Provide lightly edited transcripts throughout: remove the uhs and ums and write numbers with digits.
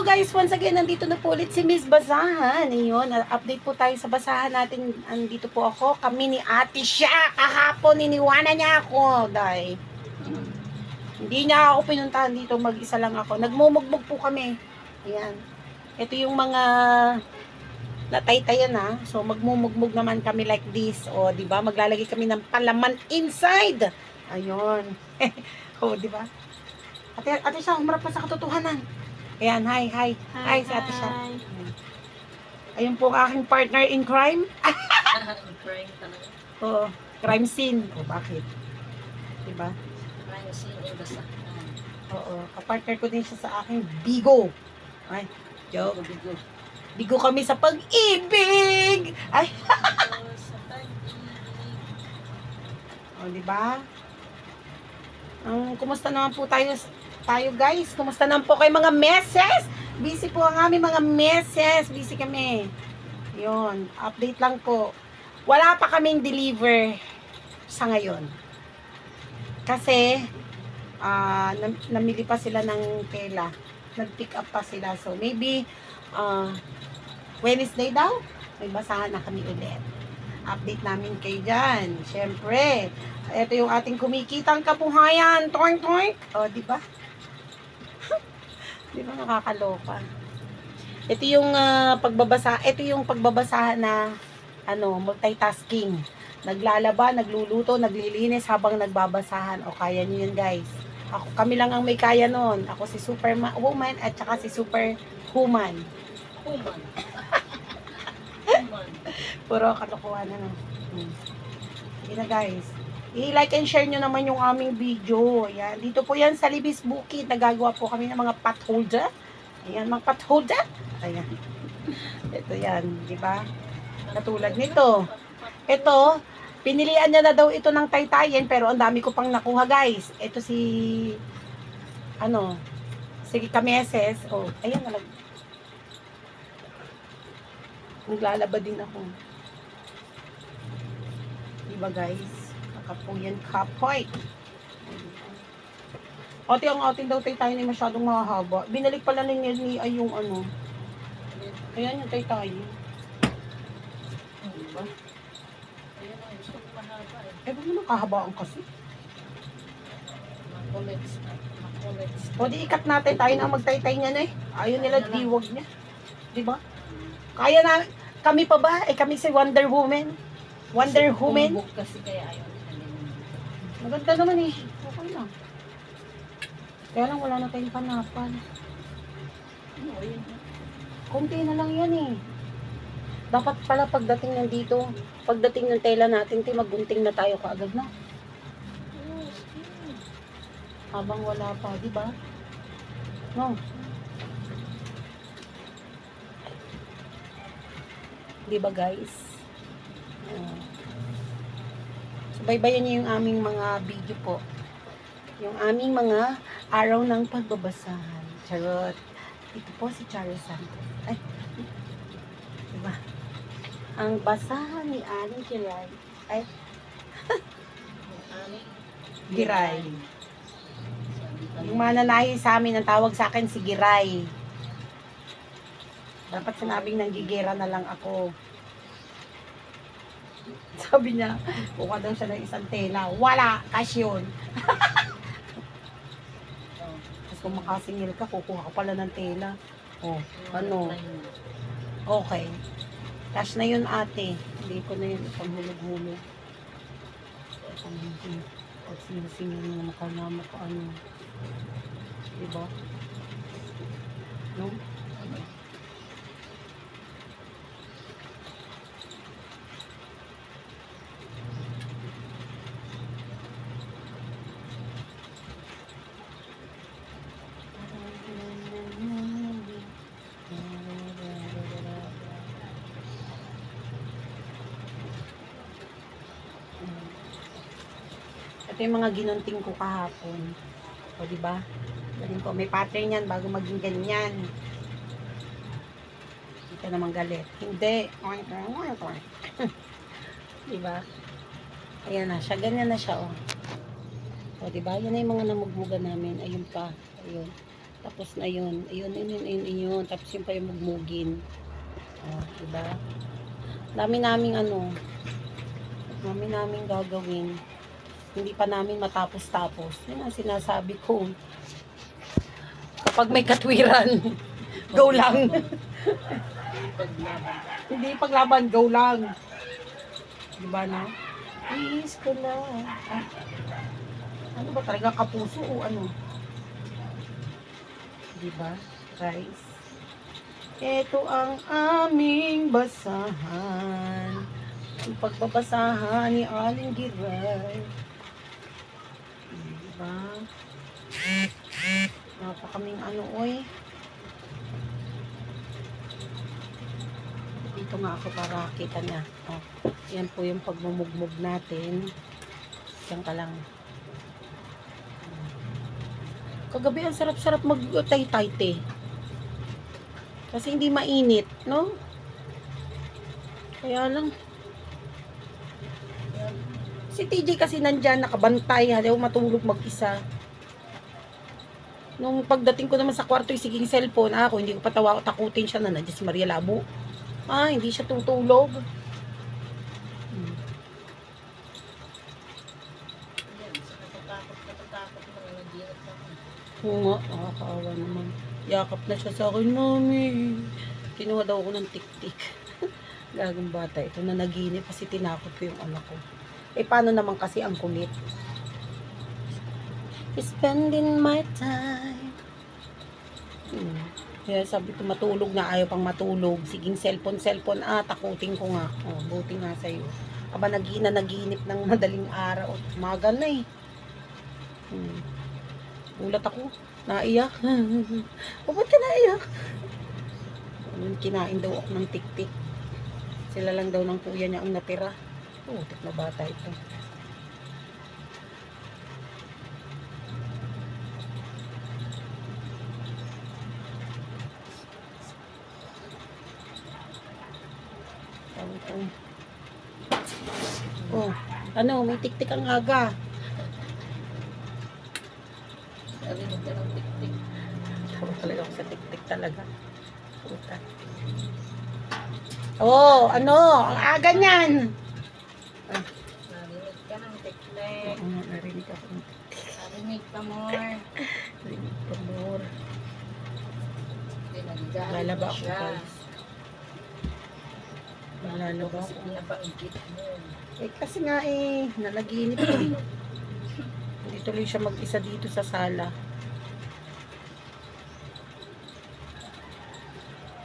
guys, once again, nandito na po ulit si Miss Basahan. Ayun, update po tayo sa basahan natin. Andito po ako, kami ni Ate Sha. Kahapon, iniwanan niya ako. Dahil, hindi niya ako pinuntahan dito, mag-isa lang ako. Nagmumugbog po kami. Ayan. Ito yung mga nataytayan na. So, magmumugbog naman kami like this. O, di ba? Maglalagay kami ng palaman inside. Ayun. O, di ba? Ate Sha, humarap pa sa katotohanan. Ayan, hi. Hi, si Ate Sha. Ayun po ang aking partner in crime. Crime talaga. Oo, crime scene. O, bakit? Diba? Crime scene in the sakyan. Oo, kapartner ko din siya sa aking bigo. Ay, joke. Bigo. Bigo kami sa pag-ibig. Ay, Sa o, diba? Kumusta naman po tayo guys? Kumusta naman po kayo mga meses? Busy po ang aming mga meses. Busy kami. Yun, update lang po. Wala pa kaming deliver sa ngayon. Kasi, namili pa sila ng tela. Nag-pick up pa sila. So, maybe, Wednesday daw, may basahan na kami ulit. Update namin kayo dyan. Siyempre, ito yung ating kumikitang kabuhayan. Toink, toink. O, di ba? Di ba nakakaloka? Ito yung pagbabasa, ito yung pagbabasa na multitasking. Naglalaba, nagluluto, naglilinis habang nagbabasahan. O kaya niyo yun, guys. Kami lang ang may kaya noon. Ako si Superwoman at saka si Superhuman. Human. Puro kalokohan na. Sige na, guys. I-like and share nyo naman yung aming video. Ayan. Dito po yan sa Libis Bukid. Nagagawa po kami ng mga pot holder. Ayan, mga pot holder. Ayan. Ito yan. Diba? Katulad nito. Ito, pinilian niya na daw ito ng taytayin, pero ang dami ko pang nakuha, guys. Ito si Kameses. Oh, ayan, naglalaba din ako. Diba, guys? Kapuyan kapoy. Ate, ang atin daw taytayin ay masyadong mahaba. Binalik pala ni ay yung ayan yung taytayin. Diba? Ayun ang gusto ko mahaba eh. Eh, ba't naman kahabaan kasi? Makulit. O, di ikat natin. Tayo na ang magtaytay niyan eh. Ayaw nila, diwag niya. Diba? Kaya na, kami pa ba? Eh, kami si Wonder Woman. Wonder Woman. Bumbok kasi kaya ayaw. Maganda naman eh. Okay lang. Kaya lang wala na tayong panapan. Ano yun? Kunti na lang yan eh. Dapat pala pagdating ng tela natin, magunting na tayo kaagad na. Habang wala pa, di ba? No. Di ba, guys? Subaybayan niyo yung aming mga video po. Yung aming mga araw ng pagbabasahan. Charot. Ito po si Charo Santos. Ay. Diba? Ang basahan ni Aling Giray. Ay. Giray. Yung mananahi sa amin, ang tawag sa akin si Giray. Dapat sinabing nanggigera na lang ako. Sabi niya, kuha daw siya ng isang tela. Wala! Cash yun. Tapos kung makasingil ka, kukuha ka pala ng tela. Oh, ano? Okay. Cash na yun, ate. Hindi ko na yun ipanghulog-hulog. Pag sinasingil mo makalama ko ano. Diba? No? Ito yung mga ginunting ko kahapon. O, diba? Galing ko. May pattern yan bago maging ganyan. Hindi ka naman galit. Hindi. Diba? Ayan na siya. Ganyan na siya, oh. O, diba? Yan na yung mga namugmugan namin. Ayun pa. Ayun. Tapos na yun. Ayun. Tapos yun pa yung mugmugin. Oh, diba? Dami naming dami naming gagawin. Hindi pa namin matapos-tapos. Yan ang sinasabi ko. Kapag may katwiran, go lang. Paglaban. Hindi paglaban, go lang. Diba na? Please ko na. Ano ba talaga, kapuso o ano? Diba? Guys. Ito ang aming basahan. Ang pagbabasahan ni Aling Giray. Diba? Napakaming oy. Dito nga ako para kita niya. Oh, yan po yung pagmumugmog natin. Yan ka lang. Kagabi ang sarap-sarap mag-tay-tay-te. Kasi hindi mainit, no? Kaya lang. Si TJ kasi nandyan, nakabantay. Halaw matulog mag-isa. Nung pagdating ko naman sa kwarto, yung siging cellphone, ako, hindi ko patawa, takutin siya na nandiyan si Maria Labo. Hindi siya tutulog. Yan, sa natatakot mo, nag-iingat ako. Oo nga, nakakaawa naman. Yakap na siya sa akin, mami. Kinuha daw ako ng tik-tik. Gagong bata. Ito na naginip kasi tinakot ko yung anak ko. Paano naman kasi ang kulit? Spending my time. Kaya sabi ko matulog na, ayaw pang matulog. Siging cellphone. Takutin ko nga. Buti nga sa'yo. Aba, naginip ng madaling araw. Umaga na eh. Ulat ako. Naiyak. Ba't ka naiyak? Kinain daw ako ng tik-tik. Sila lang daw ng kuya niya ang natira. Tik na bata ito. May tik-tik ang aga. Narinig ka ng tik-tik. Sabi talaga ako sa tik-tik talaga. Puta. Ang aga niyan. Narinig ka ng tik-tik. Narinig ako. Narinig ka more. Narinig ko more. Pinagdaan Lalaba mo ako, siya. guys. Lalaba ako. Nabanggit mo. Kasi nga nalaginip ko. Hindi tuloy siya mag-isa dito sa sala.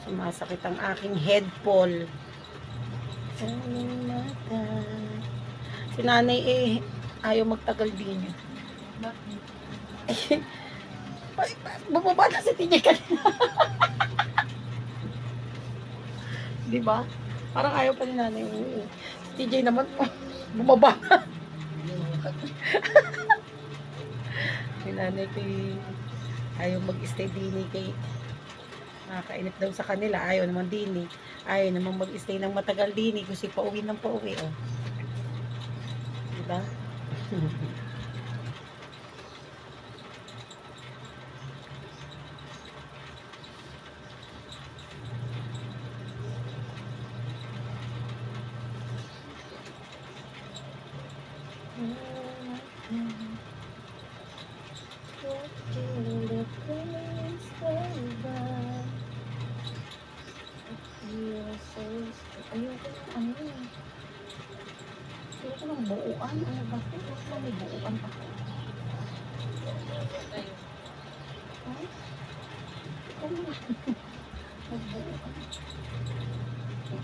Sumasakit ang aking head ball. Si nanay ayaw magtagal din. Bumaba na si TJ kanina. Diba? Parang ayaw pa ni nanay. Si TJ naman, bumaba na. Si nanay ko ayaw mag-stay din kay nakakainip daw sa kanila. Ayaw naman din ayaw naman mag-stay ng matagal din kasi pauwi ng pauwi. Diba? Ayoko ng buuan. Ano ba? Ayoko may buuan pa.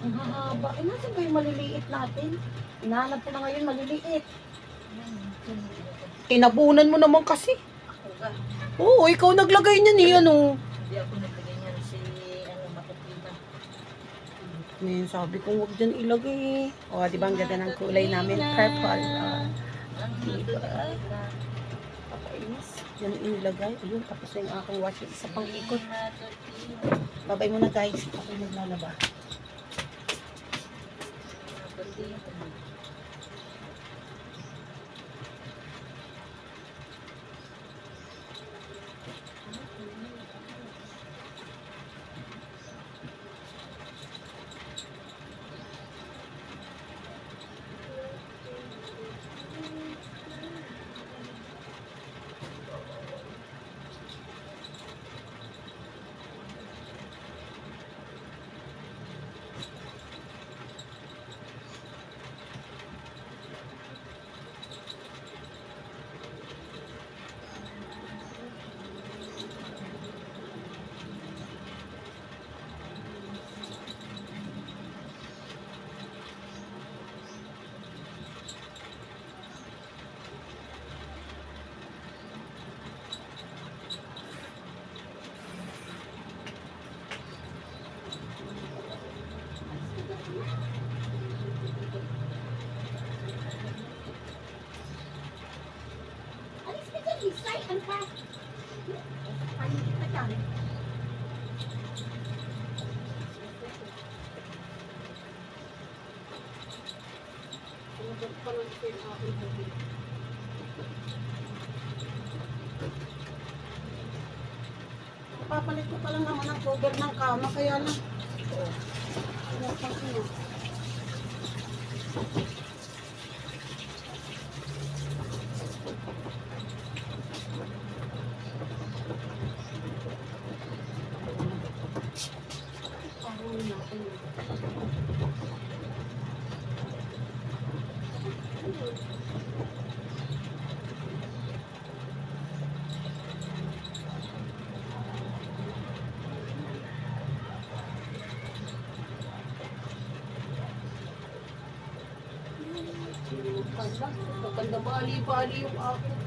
Ang hahaba. Nasaan ba yung maliliit natin? Hinahanap ko na ngayon maliliit. Tinabunan mo naman kasi. Ako ka. Oo, ikaw naglagay niyan Hindi ako naglagay niyan si Matupita. Sabi ko huwag dyan ilagay. Di ba ang ganda ng kulay namin? Purple. Diba? Kapainis. Yan inilagay. Ayun, tapos na yung aking washing. Isa pang ikot. Babay mo na guys. Ako naglalaba. Magpapanood ko yung aking movie. Papalit ko pa lang naman ang cover ng kama, kaya lang. Oo. Pinapang ko na. Parang natin. Maganda bali-bali yung aking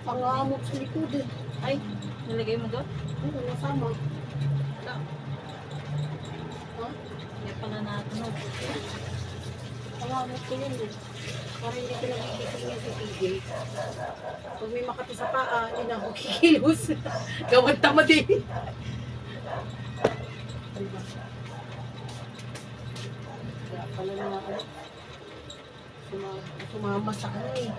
pangamot sa likod eh. Ay, nilagay mo doon? Ano, nasama? Wala. Ha? Hindi pala natin. Pangamot ko yun eh. Para hindi ko nagigising yan si PJ. Pag may makati sa paa, hindi na ako kikilos. Gawad tama din. Kaya pala na ako. Sumama sa ano eh.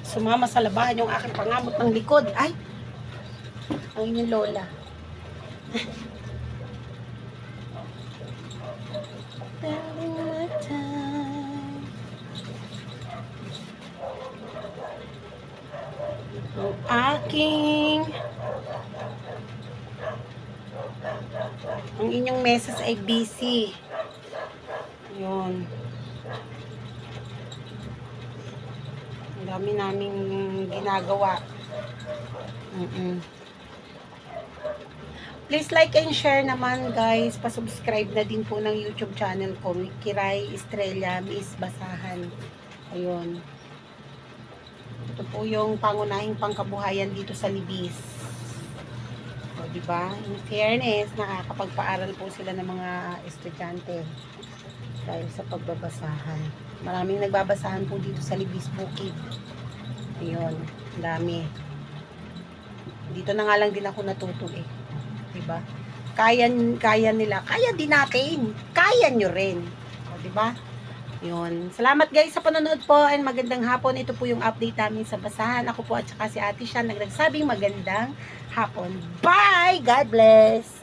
Sumama sa labahan yung aking pangamot ng likod. Ay! Ang inyong lola. Telling my time. Ang aking ang inyong message ay busy. Yun. Ang dami naming ginagawa. Please like and share naman guys. Pa-subscribe na din po ng YouTube channel ko. Kiray Estrella Miss Basahan. Ayun. Ito po yung pangunahing pangkabuhayan dito sa Libis. O, diba? In fairness, nakakapagpaaral po sila ng mga estudyante dahil sa pagbabasahan. Maraming nagbabasahan po dito sa Libis Bukid. Ayun, dami. Dito na nga lang din ako natuto eh. Diba? Kaya nila. Kaya din natin. Kaya nyo rin. O, diba? Yun. Salamat guys sa panonood po and magandang hapon. Ito po yung update namin sa basahan. Ako po at saka si Ate Sian nagsabing magandang hapon. Bye! God bless!